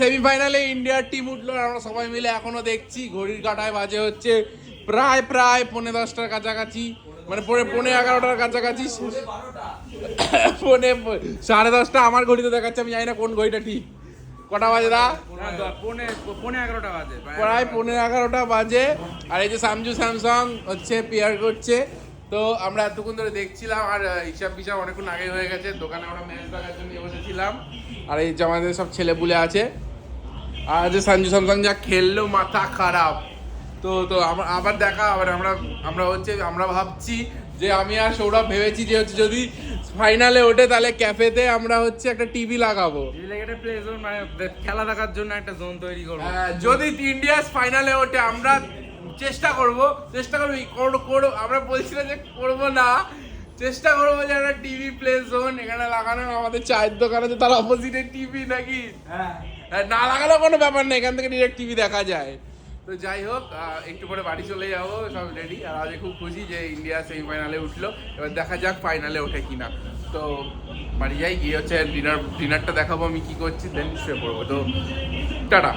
সেমিফাইনালে ইন্ডিয়ার টিম উঠলো, আমরা সবাই মিলে এখনো দেখছি। ঘড়ির কাঁটায় বাজে হচ্ছে প্রায় 10:30টার কাছাকাছি, মানে 11:30টার কাছাকাছি। 10:30 আমার ঘড়িতে দেখাচ্ছে, আমি জানি না কোন ঘড়িটা ঠিক। কটা বাজে দা? 11:15 বাজে, প্রায় 11:15 বাজে। আর এই যে সামজু স্যামসাং হচ্ছে পেয়ার করছে। তো আমরা এতক্ষণ ধরে দেখছিলাম, আর হিসাব অনেকক্ষণ আগে হয়ে গেছে। দোকানে আমরা ম্যাচ দেখার জন্য বসেছিলাম, আর এই যে আমাদের সব ছেলেপুলে আছে। আর যে সঞ্জু স্যামসাং যা খেললো, মাথা খারাপ। তো আবার দেখা, আবার আমরা ভাবছি যে আমি আর সৌরভ ভেবেছি যে হচ্ছে যদি ফাইনালে ওঠে তাহলে ক্যাফেতে আমরা হচ্ছে একটা টিভি লাগাবো, প্লে জোন, মানে খেলা দেখার জন্য একটা জোন তৈরি করবো। যদি ইন্ডিয়া ফাইনালে ওঠে আমরা চেষ্টা করবো আমরা বলছি না যে করবো না, চেষ্টা করবো যে একটা টিভি প্লে জোন এখানে লাগানো। আমাদের চায়ের দোকান আছে, তার অপোজিটে টিভি নাকি, না লাগালেও কোনো ব্যাপার নেই, এখান থেকে ডিরেক্ট টিভি দেখা যায়। তো যাই হোক, একটু পরে বাড়ি চলে যাবো, সব রেডি। আর আজ খুব খুশি যে ইন্ডিয়া সেমিফাইনালে উঠলো। এবার দেখা যাক ফাইনালে ওঠে কিনা। তো বাড়ি যাই, গিয়ে হচ্ছে ডিনারটা দেখাবো আমি কি করছি, দেন শুয়ে পড়বো। তো টাটা।